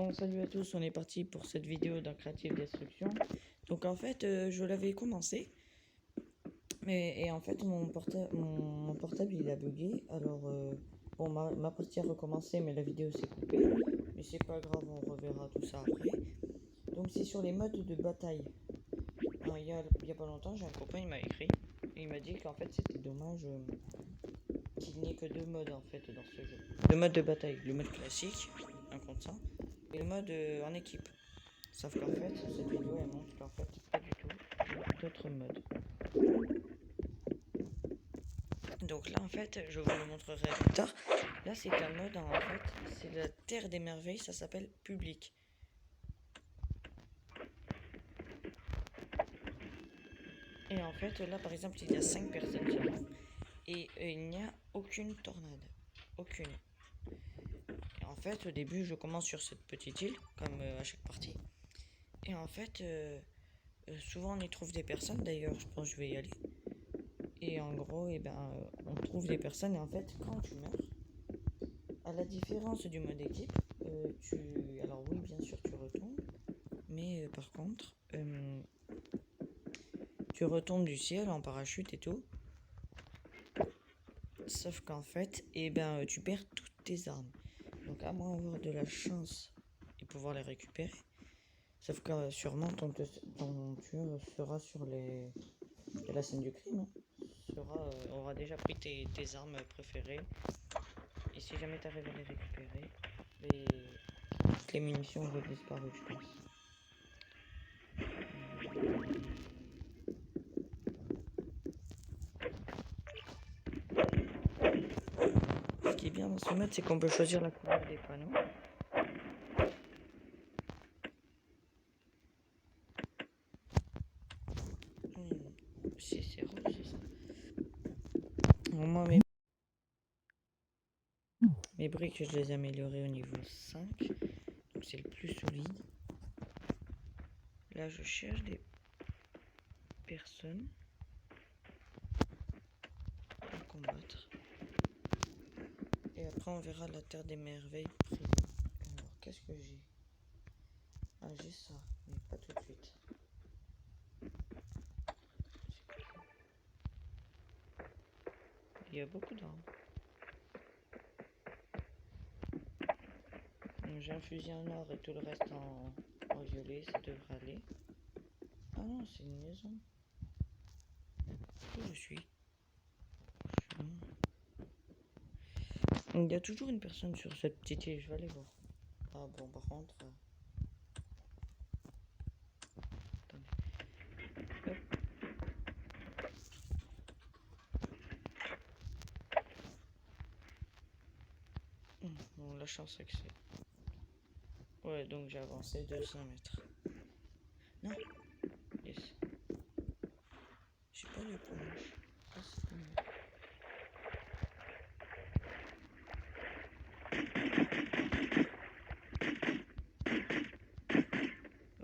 Bon, salut à tous, on est parti pour cette vidéo d'un Creative Destruction. Donc en fait, je l'avais commencé, et en fait mon portable il a bugué. Alors bon, ma partie a recommencé, mais la vidéo s'est coupée. Mais c'est pas grave, on reverra tout ça après. Donc c'est sur les modes de bataille. Il y a pas longtemps, j'ai un copain, il m'a écrit et il m'a dit qu'en fait c'était dommage qu'il n'y ait que deux modes en fait dans ce jeu. Le mode de bataille, le mode classique, un contre 100, et le mode en équipe. Sauf qu'en fait, cette vidéo elle montre qu'en fait, pas du tout, d'autres modes. Donc là en fait, je vous le montrerai plus tard. Là c'est un mode en fait, c'est la Terre des Merveilles, ça s'appelle public. Et en fait, là par exemple, il y a 5 personnes seulement. Et il n'y a aucune tornade. Aucune. Et en fait, au début, je commence sur cette petite île, comme à chaque partie. Et en fait, souvent on y trouve des personnes, d'ailleurs, je pense que je vais y aller. Et en gros, on trouve des personnes, et en fait, quand tu meurs, à la différence du mode équipe, alors oui, bien sûr, tu retombes, mais par contre, tu retombes du ciel en parachute et tout. Sauf qu'en fait, tu perds toutes tes armes. Donc à moins d'avoir de la chance et pouvoir les récupérer. Sauf que sûrement ton tueur sera sur la scène du crime. Aura déjà pris tes armes préférées. Et si jamais tu arrives à les récupérer, toutes les munitions auront disparu, je pense. Ce qui est bien dans ce mode, c'est qu'on peut choisir la couleur des panneaux. C'est rose, c'est ça. Moi, mes briques, je les ai améliorées au niveau 5. Donc c'est le plus solide. Là, je cherche des personnes à combattre. Et après, on verra la Terre des Merveilles privée. Alors, qu'est-ce que j'ai? Ah, j'ai ça, mais pas tout de suite. Il y a beaucoup d'armes. J'ai un fusil en or et tout le reste en violet, ça devrait aller. Ah non, c'est une maison. Où je suis? Il y a toujours une personne sur cette petite île, je vais aller voir. Ah bon, par contre... Bon, la chance c'est que c'est... Ouais, donc j'ai avancé de 100 mètres. Non. Yes. J'ai pas l'éponge. Ah, c'est pas mal.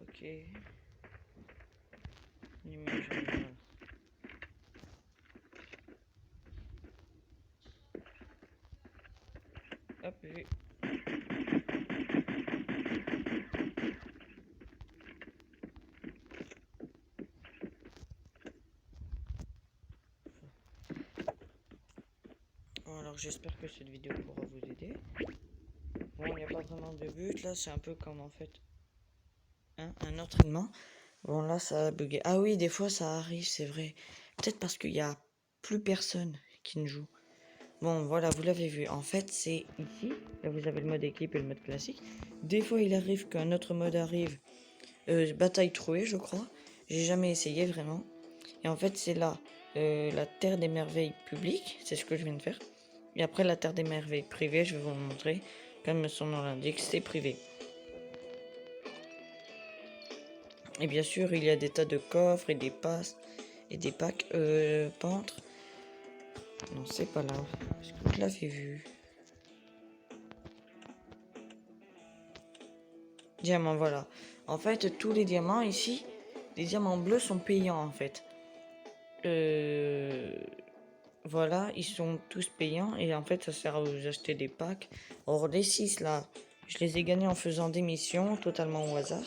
Ok. Numéro général. Hop, vu. Bon, alors j'espère que cette vidéo pourra vous aider. Bon, il n'y a pas vraiment de but. Là, c'est un peu comme en fait un entraînement. Bon, là, ça a bugué. Ah oui, des fois, ça arrive, c'est vrai. Peut-être parce qu'il y a plus personne qui ne joue. Bon, voilà, vous l'avez vu. En fait, c'est ici. Là, vous avez le mode équipe et le mode classique. Des fois, il arrive qu'un autre mode arrive. Bataille trouée, je crois. J'ai jamais essayé, vraiment. Et en fait, c'est là. La Terre des Merveilles publique. C'est ce que je viens de faire. Et après, la Terre des Merveilles privée, je vais vous montrer. Comme son nom l'indique, c'est privé. Et bien sûr, il y a des tas de coffres et des passes et des packs peintres. Non, c'est pas là. Est-ce que vous l'avez vu? Diamants, voilà. En fait, tous les diamants ici, les diamants bleus sont payants en fait. Voilà, ils sont tous payants et en fait, ça sert à vous acheter des packs. Or, les 6 là, Je les ai gagnés en faisant des missions totalement au hasard.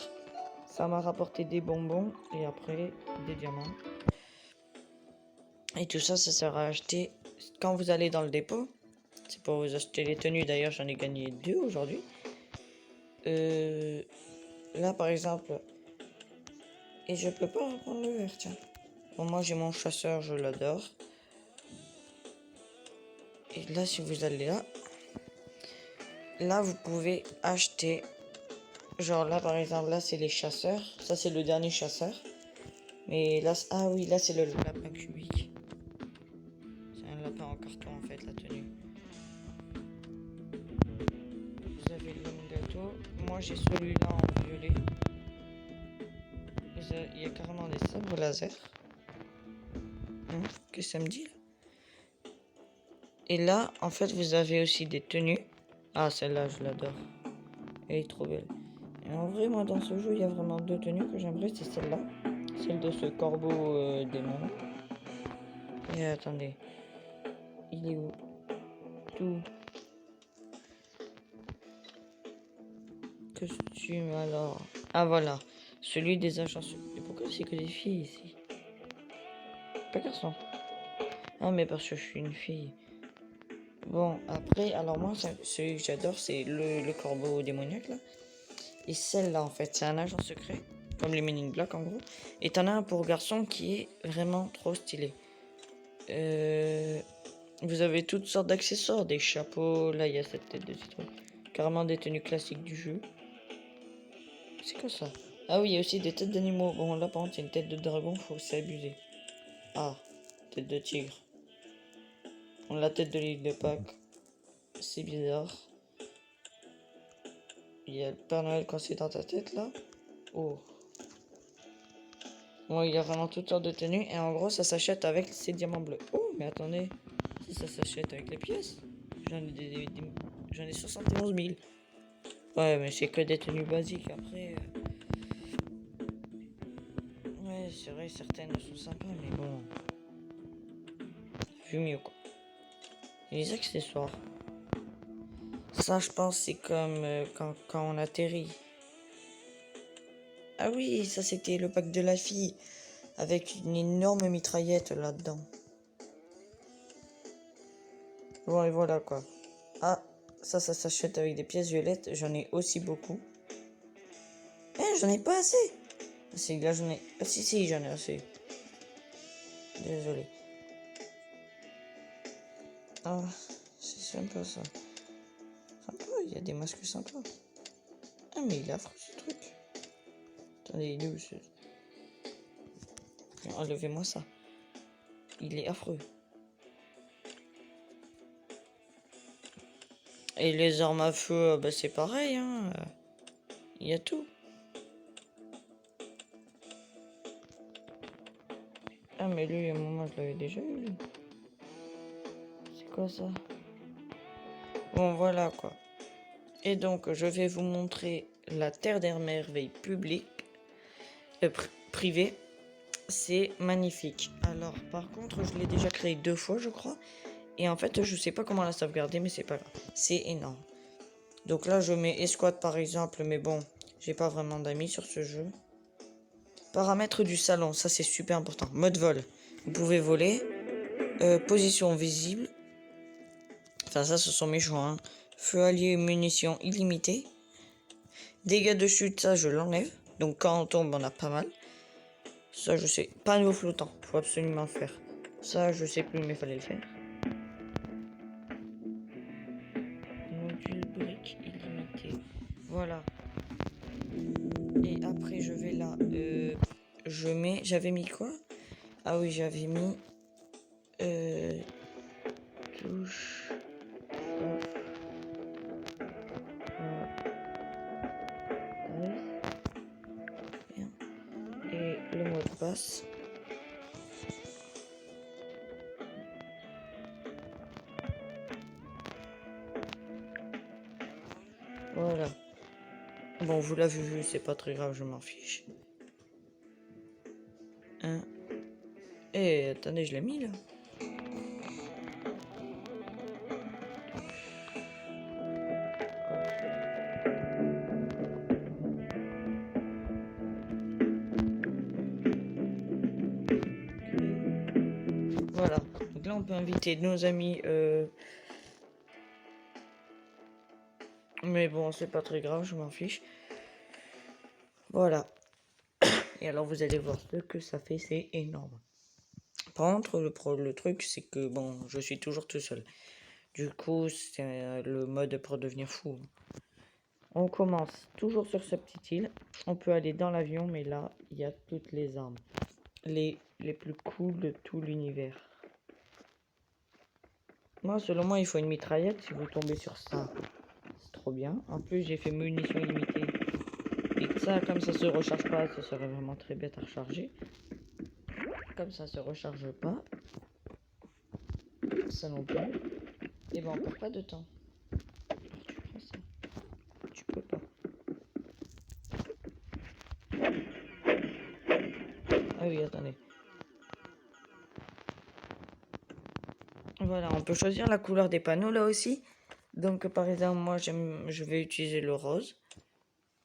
Ça m'a rapporté des bonbons et après des diamants. Et tout ça, ça sera acheté quand vous allez dans le dépôt. C'est pour vous acheter les tenues. D'ailleurs, j'en ai gagné 2 aujourd'hui. Là, par exemple. Et je peux pas reprendre le verre, tiens. Bon, moi, j'ai mon chasseur, je l'adore. Et là, si vous allez là. Là, vous pouvez acheter. Genre là, par exemple, là, c'est les chasseurs. Ça, c'est le dernier chasseur. Mais là, ah oui, là, c'est le lapin cubique. C'est un lapin en carton, en fait, la tenue. Vous avez le long gâteau. Moi, j'ai celui-là en violet. Il y a carrément des sabres laser. Hein, que ça me dit là? Et là, en fait, vous avez aussi des tenues. Ah, celle-là, je l'adore. Elle est trop belle. Et en vrai, moi, dans ce jeu, il y a vraiment 2 tenues que j'aimerais. C'est celle-là. Celle de ce corbeau démon. Et attendez. Il est où? Tout. Costume, alors. Ah, voilà. Celui des agents. Et pourquoi c'est que des filles ici? Pas garçon. Ah, mais parce que je suis une fille. Bon, après, alors moi, celui que j'adore, c'est le corbeau démoniaque, là. Et celle-là, en fait, c'est un agent secret. Comme les Men in Black, en gros. Et t'en as un pour garçon qui est vraiment trop stylé. Vous avez toutes sortes d'accessoires. Des chapeaux. Là, il y a cette tête de citrouille. Carrément des tenues classiques du jeu. C'est quoi ça? Ah oui, il y a aussi des têtes d'animaux. Bon, là, par contre, c'est une tête de dragon. Faut s'abuser. Ah, tête de tigre. La tête de l'île de Pâques. C'est bizarre. Il y a le Père Noël quand c'est dans ta tête, là. Oh. Bon, il y a vraiment toutes sortes de tenues. Et en gros, ça s'achète avec ces diamants bleus. Oh, mais attendez. Si ça s'achète avec les pièces. J'en ai 71 000. Ouais, mais c'est que des tenues basiques. Après... Ouais, c'est vrai, certaines sont sympas, mais bon... Vu mieux, quoi. Et les accessoires. Ça, je pense, c'est comme quand on atterrit. Ah oui, ça, c'était le pack de la fille. Avec une énorme mitraillette là-dedans. Bon, et voilà, quoi. Ah, ça s'achète avec des pièces violettes. J'en ai aussi beaucoup. Eh, j'en ai pas assez. C'est là, j'en ai... Ah, si, j'en ai assez. Désolé. Ah, c'est sympa, ça. Sympa, il y a des masques sympas. Ah, mais il est affreux, ce truc. Attendez, il est où, ce... Enlevez-moi ça. Il est affreux. Et les armes à feu, bah, c'est pareil, hein. Il y a tout. Ah, mais lui, à un moment, je l'avais déjà eu, lui. C'est quoi, ça? Bon, voilà, quoi. Et donc, je vais vous montrer la Terre des Merveilles publique, privée. C'est magnifique. Alors, par contre, je l'ai déjà créé 2 fois, je crois. Et en fait, je sais pas comment la sauvegarder, mais c'est pas grave. C'est énorme. Donc là, je mets escouade, par exemple, mais bon, j'ai pas vraiment d'amis sur ce jeu. Paramètres du salon, ça c'est super important. Mode vol, vous pouvez voler. Position visible. Enfin, ça, ce sont mes choix. Hein. Feu allié, munitions illimitées. Dégâts de chute, ça, je l'enlève. Donc, quand on tombe, on a pas mal. Ça, je sais. Panneau flottant, faut absolument le faire. Ça, je sais plus, mais fallait le faire. Module brique illimité. Voilà. Et après, je vais là. Je mets. J'avais mis quoi? Ah oui, j'avais mis. Touche. Et le mot de passe. Voilà. Bon, vous l'avez vu, c'est pas très grave, je m'en fiche. Hein? Eh, attendez, je l'ai mis là. Voilà. Donc là, on peut inviter nos amis. Mais bon, c'est pas très grave, je m'en fiche. Voilà. Et alors, vous allez voir ce que ça fait, c'est énorme. Par contre, le truc, c'est que bon, je suis toujours tout seul. Du coup, c'est le mode pour devenir fou. On commence toujours sur ce petit île. On peut aller dans l'avion, mais là, il y a toutes les armes. Les plus cool de tout l'univers. Moi, selon moi, il faut une mitraillette si vous tombez sur ça. C'est trop bien. En plus, j'ai fait munitions illimitées. Et que ça, comme ça se recharge pas, ce serait vraiment très bête à recharger. Comme ça se recharge pas. Ça non plus. Et ben, on perd pas de temps. Alors, tu prends ça. Tu peux pas. Ah oui, attendez. Voilà, on peut choisir la couleur des panneaux là aussi. Donc par exemple, moi je vais utiliser le rose.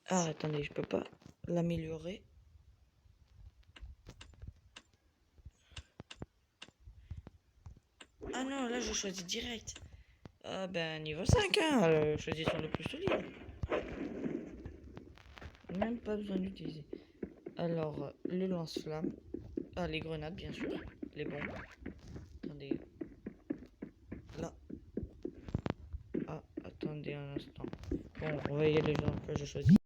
Ah, attendez, je peux pas l'améliorer. Ah non, là je choisis direct. Ah ben niveau 5, hein, choisissons le plus solide. Même pas besoin d'utiliser. Alors, le lance-flamme. Ah, les grenades, bien sûr. Les bombes. Attendez. Là. Ah, attendez un instant. Bon, on va y aller dans que je choisis.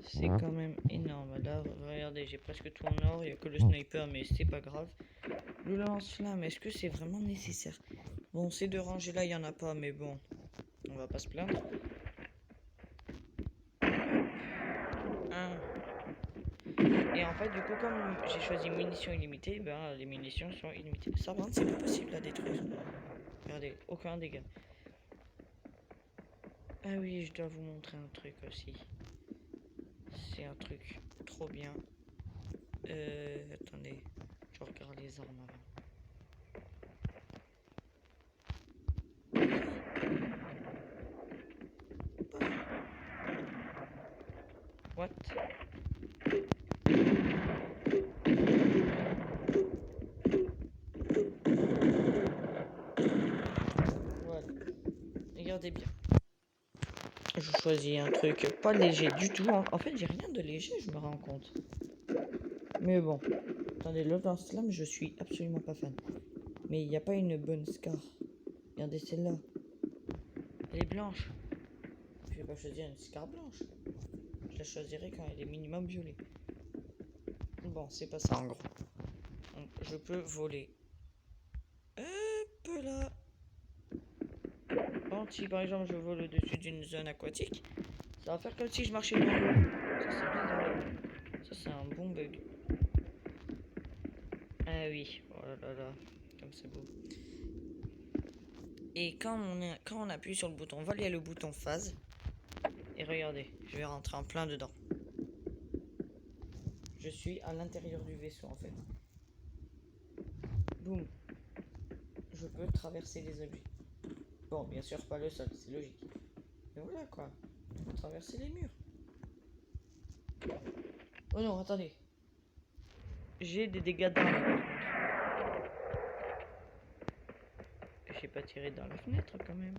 C'est quand même énorme. Là, regardez, j'ai presque tout en or. Il n'y a que le sniper, mais c'est pas grave. Le lance-flamme, est-ce que c'est vraiment nécessaire? Bon, ces deux rangées là, il n'y en a pas, mais bon, on va pas se plaindre. Et en fait, du coup, comme j'ai choisi munitions illimitées, ben les munitions sont illimitées. Ça, par contre, c'est pas possible à détruire. Regardez, aucun dégât. Ah oui, je dois vous montrer un truc aussi. C'est un truc trop bien. Attendez, je regarde les armes avant. What? Voilà. Regardez bien. Je choisis un truc pas léger du tout. En fait, j'ai rien de léger, je me rends compte. Mais bon. Attendez, le lance-flamme, je suis absolument pas fan. Mais il n'y a pas une bonne scar. Regardez celle-là. Elle est blanche. Je vais pas choisir une scar blanche. Je la choisirai quand elle est minimum violet. Bon, c'est pas ça en gros. Donc, je peux voler. Hop là. Bon, si par exemple je vole au-dessus d'une zone aquatique, ça va faire comme si je marchais dans l'eau. Ça c'est bizarre. Ça c'est un bon bug. Ah oui, oh là là, comme c'est beau. Et quand on appuie sur le bouton vol, il y a le bouton phase. Et regardez, je vais rentrer en plein dedans. Je suis à l'intérieur du vaisseau en fait. Boum. Je peux traverser les objets. Bon, bien sûr pas le sol, c'est logique. Mais voilà quoi. Je peux traverser les murs. Oh non, attendez. J'ai des dégâts d'armes par contre. J'ai pas tiré dans la fenêtre quand même.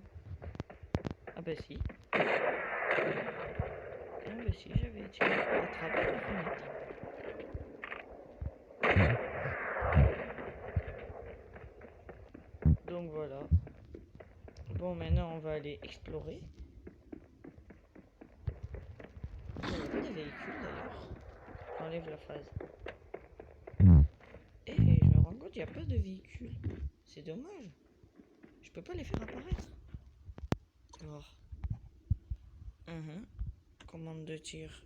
Ah bah si. Ah bah si, j'avais tiré à travers la fenêtre. Donc voilà. Bon, maintenant on va aller explorer. Il n'y a pas des véhicules d'ailleurs. J'enlève la phase. il n'y a pas de véhicule. C'est dommage. Je peux pas les faire apparaître. Alors. Commande de tir.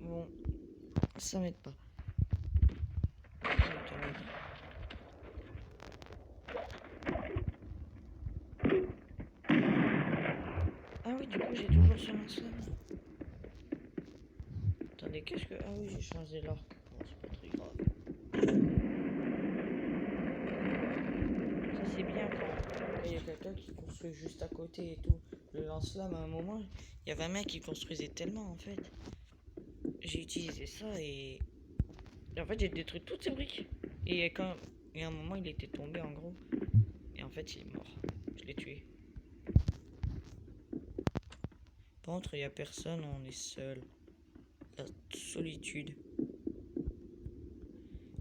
Bon, ça m'aide pas. Ah oui, du coup, j'ai toujours ce lance-flamme. Attendez, qu'est-ce que... Ah oui, j'ai changé l'arc. Bon, c'est pas très grave. Ça, c'est bien quand il y a quelqu'un qui construit juste à côté et tout. Le lance-flamme, à un moment, il y avait un mec qui construisait tellement, en fait. J'ai utilisé ça et en fait, j'ai détruit toutes ces briques. Et quand... Et à un moment, il était tombé, en gros. Et en fait, il est mort. Je l'ai tué. Par contre, il n'y a personne, on est seul. La solitude.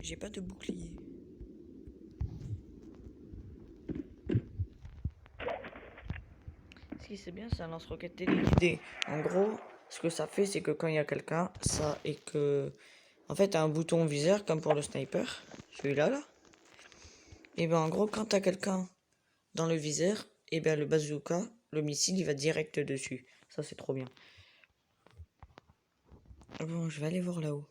J'ai pas de bouclier. Ce qui c'est bien, c'est un lance-roquette téléguidé. En gros, ce que ça fait, c'est que quand il y a quelqu'un, ça et que... En fait, t'as un bouton viseur, comme pour le sniper. Celui-là, là. Et ben en gros, quand t'as quelqu'un dans le viseur, et ben le bazooka, le missile, il va direct dessus. Ça, c'est trop bien. Bon, je vais aller voir là-haut.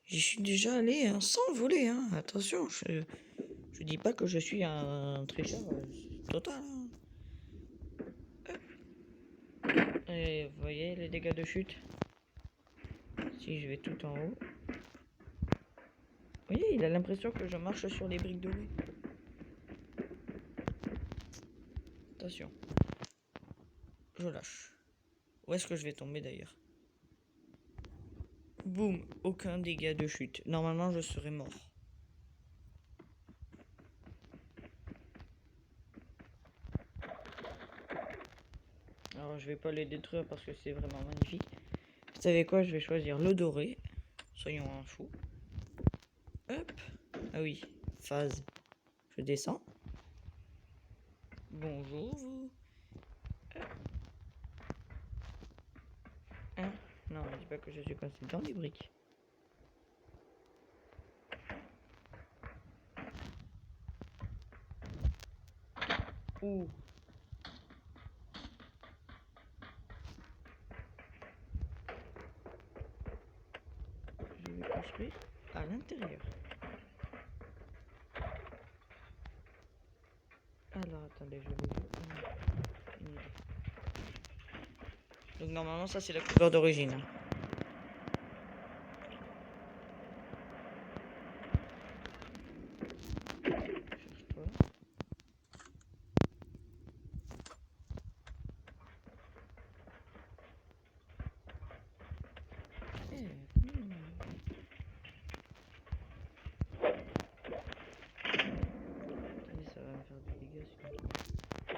J'y suis déjà allé hein, sans voler. Hein. Attention, je dis pas que je suis un tricheur total. Hein. Et vous voyez les dégâts de chute. Si je vais tout en haut. Vous voyez, il a l'impression que je marche sur les briques de lait. Attention. Je lâche. Où est-ce que je vais tomber d'ailleurs? Boum, aucun dégât de chute. Normalement, je serais mort. Alors, je vais pas les détruire parce que c'est vraiment magnifique. Vous savez quoi? Je vais choisir le doré. Soyons un fou. Hop. Ah oui, phase. Je descends. Bonjour, vous. Hein? Non, je dis pas que je suis passé dans les briques. Ouh. Je vais construire à l'intérieur. Alors, attendez, je vais une idée. Donc, normalement, ça, c'est la couleur d'origine.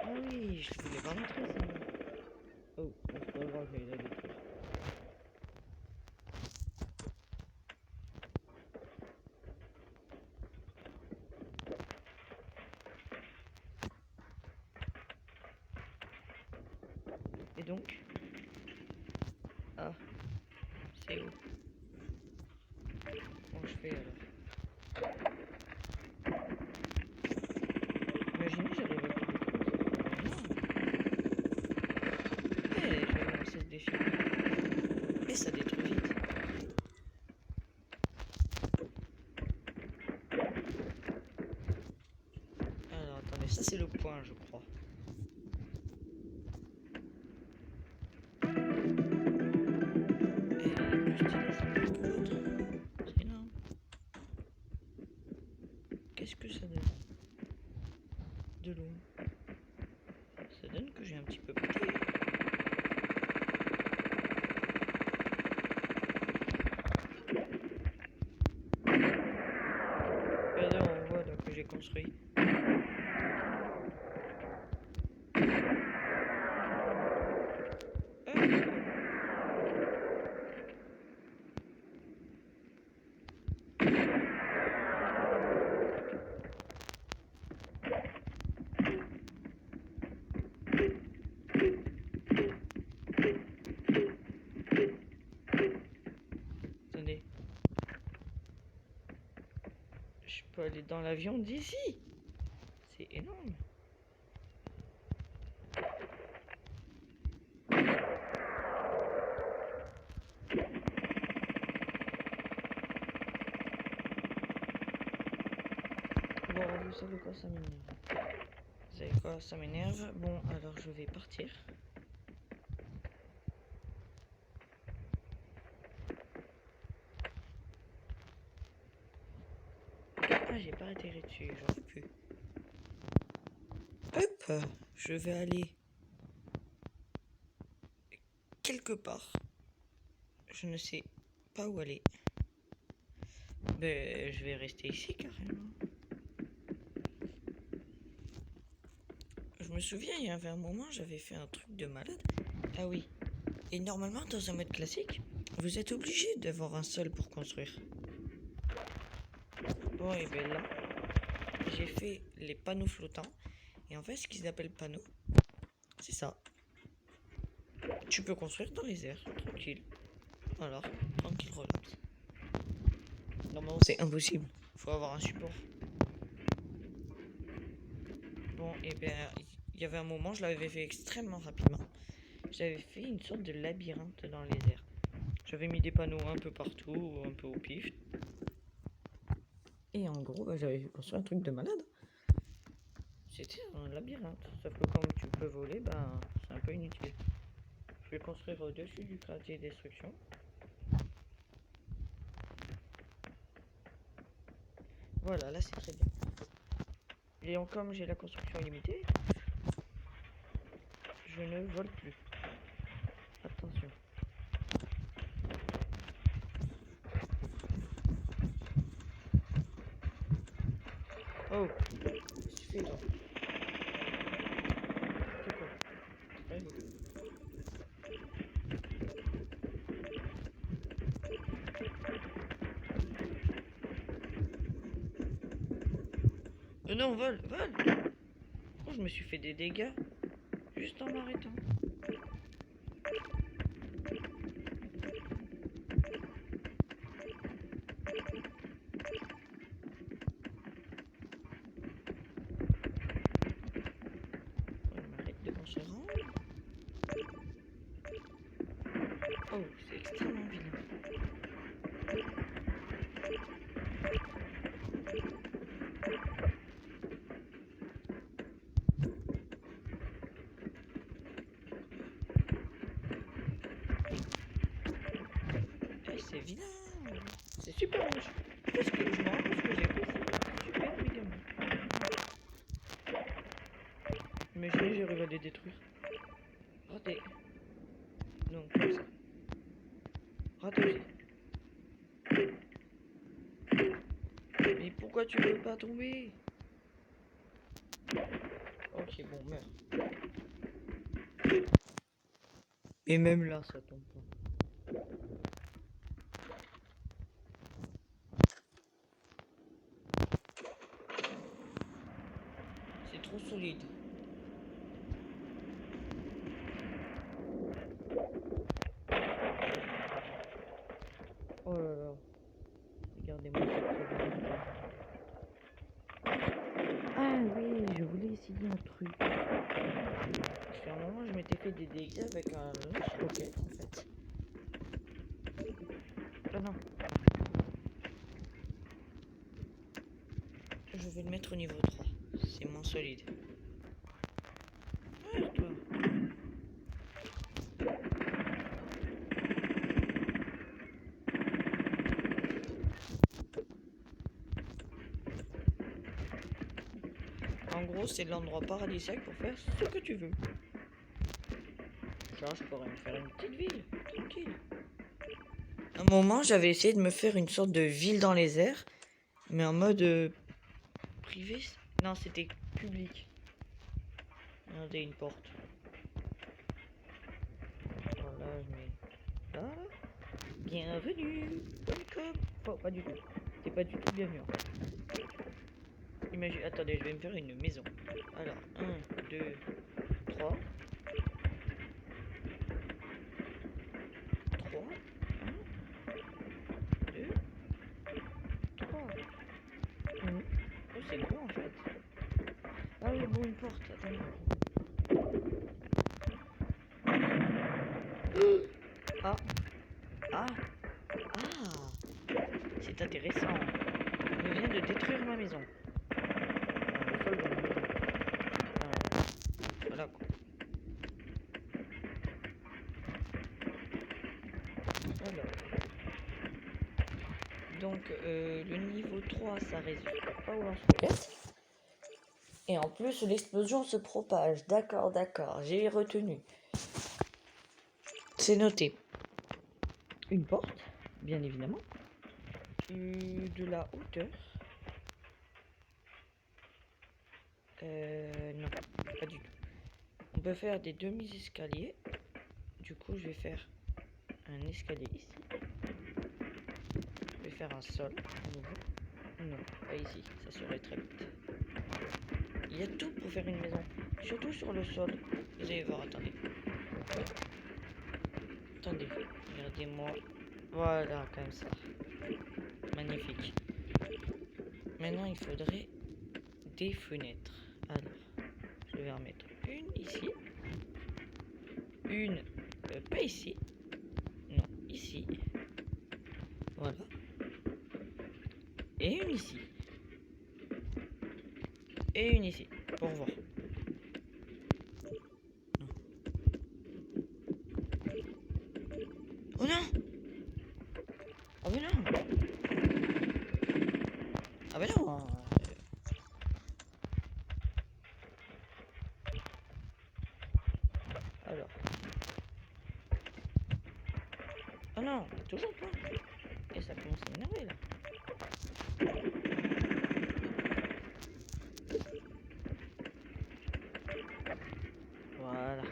Ah oui, je voulais pas montrer ça. Oh, c'est pas grave, je vais la détruire. Et donc? Ah, c'est où? Comment je fais alors? Imaginez, j'arrive à tout détruire. Eh, je vais lancer ce défi. Et ça détruit vite. Alors, attendez, ça c'est le point, je crois. Qu'est-ce que ça donne? De l'eau. Ça donne que j'ai un petit peu pété. Regardez, on voit là, que j'ai construit. Je peux aller dans l'avion d'ici. C'est énorme. Bon, vous savez quoi, ça m'énerve. Vous savez quoi, ça m'énerve. Bon, alors je vais partir. Ah, j'ai pas atterri dessus, j'aurais pu. Hop, je vais aller quelque part. Je ne sais pas où aller. Ben, je vais rester ici carrément. Je me souviens, il y avait un moment, j'avais fait un truc de malade. Ah oui. Et normalement, dans un mode classique, vous êtes obligé d'avoir un sol pour construire. Bon, et bien là, j'ai fait les panneaux flottants. Et en fait, ce qu'ils appellent panneaux, c'est ça. Tu peux construire dans les airs, tranquille. Alors, tranquille, relax. Normalement, c'est impossible. Faut avoir un support. Bon, et bien, il y avait un moment, je l'avais fait extrêmement rapidement. J'avais fait une sorte de labyrinthe dans les airs. J'avais mis des panneaux un peu partout, un peu au pif. Et en gros, bah, j'avais construit un truc de malade. C'était un labyrinthe. Sauf que comme tu peux voler, ben c'est un peu inutile. Je vais construire au-dessus du quartier destruction. Voilà, là c'est très bien. Et comme j'ai la construction limitée, je ne vole plus. Attention. Oh, suffit toi. C'est quoi? Très bien. Non, vole, vole. Oh, je me suis fait des dégâts juste en m'arrêtant. On m'arrête devant ce rang. Oh, c'est extrêmement vilain. Eh, c'est vilain. C'est super moche. Parce que je me rends compte ce que j'ai fait, c'est super vilain. Imaginez, j'arrive à les détruire. Raté. Non, comme ça. Raté aussi. Mais pourquoi tu veux pas tomber? Ok, bon, meurs. Et même là, ça tombe pas. C'est trop solide. Oh là là. Regardez-moi cette présentation. Ah oui, je voulais essayer un truc. Parce qu'à un moment, je m'étais fait des dégâts avec un lance-roquette, en fait. Ah non. Je vais le mettre au niveau 3. C'est moins solide. Ouais, toi. En gros, c'est l'endroit paradisiaque pour faire ce que tu veux. Genre, je pourrais me faire une petite ville, tranquille. À un moment, j'avais essayé de me faire une sorte de ville dans les airs, mais en mode privé. Non, c'était public. Regardez, une porte. Voilà, je mets là. Bienvenue. Welcome. Oh, pas du tout. C'est pas du tout bienvenu. Imagine. Attendez, je vais me faire une maison. Alors, 1, 2, 3. 3. 1, 2, 3. 1, c'est gros en fait. Ah oui, bon, une porte, attendez. Ah. Ah. Ah. C'est intéressant. On vient de détruire ma maison. Le sol de ma maison. Voilà quoi. Alors. Donc le niveau 3 ça résiste pas au lance-roquettes. Et en plus l'explosion se propage. D'accord, j'ai retenu. C'est noté. Une porte, bien évidemment. De la hauteur. Non, pas du tout. On peut faire des demi-escaliers. Du coup, je vais faire un escalier ici. Je vais faire un sol à nouveau. Non, pas ici, ça serait très vite. Il y a tout pour faire une maison, surtout sur le sol. Vous allez voir, attendez. Attendez, regardez-moi. Voilà, comme ça. Magnifique. Maintenant, il faudrait des fenêtres. Alors, je vais en mettre une ici. Une, pas ici. Non, ici. Voilà. Et une ici. Et une ici. Pour voir. Oh non! Ah mais non! Ah mais non! Alors. Oh non! Toujours pas! Et ça commence à m'énerver là. Voilà.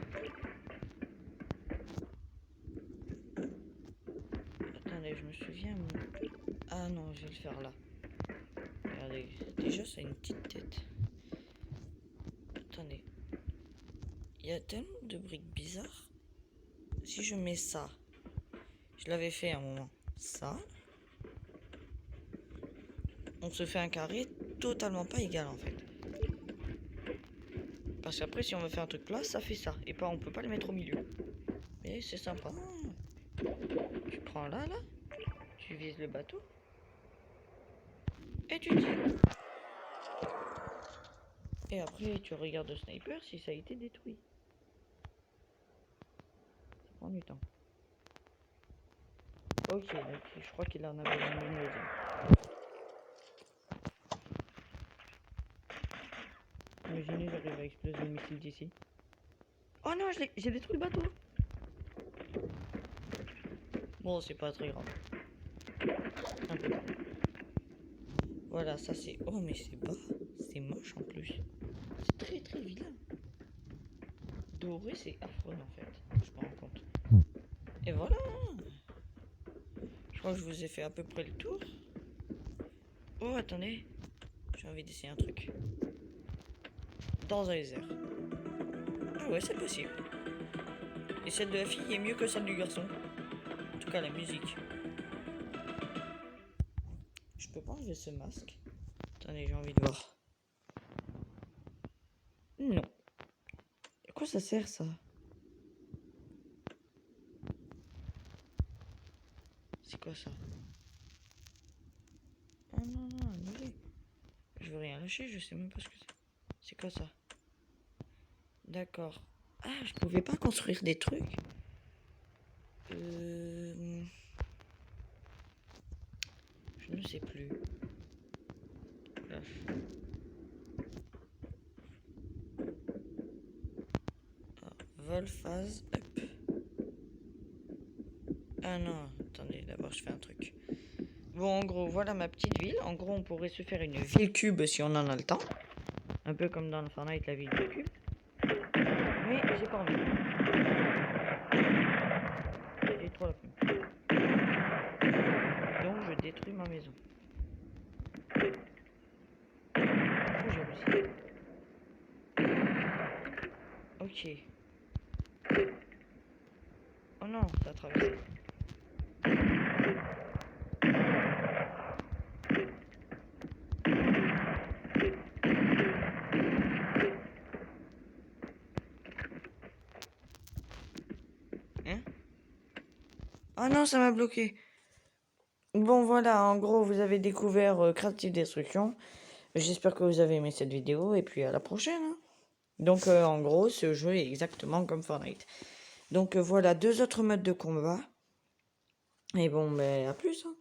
Attendez, je me souviens. Ah non, je vais le faire là. Regardez, déjà ça a une petite tête. Attendez. Il y a tellement de briques bizarres. Si je mets ça, je l'avais fait à un moment. Ça. On se fait un carré totalement pas égal en fait. Parce qu'après si on veut faire un truc plat, ça fait ça. Et pas, on peut pas le mettre au milieu. Mais c'est sympa. Tu prends là, tu vises le bateau. Et tu tires. Et après tu regardes le sniper si ça a été détruit. Ça prend du temps. Ok, donc je crois qu'il en avait une deuxième. Imaginez, j'arrive à exploser le missile d'ici. Oh non, j'ai détruit le bateau. Bon, c'est pas très grave. Un peu. Voilà, ça c'est... Oh, mais c'est bas. C'est moche en plus. C'est très très vilain. Doré, c'est affreux en fait. Je me rends compte. Et voilà. Je crois que je vous ai fait à peu près le tour. Oh, attendez. J'ai envie d'essayer un truc. Dans un laser. Ah ouais, c'est possible. Et celle de la fille est mieux que celle du garçon. En tout cas, la musique. Je peux pas enlever ce masque. Attendez, j'ai envie de voir. Non. À quoi ça sert ça? C'est quoi ça? Ah non, non, annulé. Je veux rien lâcher, je sais même pas ce que c'est. C'est quoi ça? D'accord. Ah, je pouvais pas construire des trucs. Je ne sais plus. Bref. Vol phase up. Ah non, attendez, d'abord je fais un truc. Bon, en gros, voilà ma petite ville. En gros, on pourrait se faire une ville cube si on en a le temps. Un peu comme dans Fortnite, la ville de cube. Mais j'ai pas envie. J'ai trop la flemme. Donc je détruis ma maison. Oh, j'ai réussi. Ok. Oh non, ça a traversé. Ah non, ça m'a bloqué. Bon, voilà, en gros, vous avez découvert Creative Destruction. J'espère que vous avez aimé cette vidéo et puis à la prochaine, hein. Donc, en gros, ce jeu est exactement comme Fortnite. Donc, voilà, 2 autres modes de combat. Et bon, mais à plus, hein.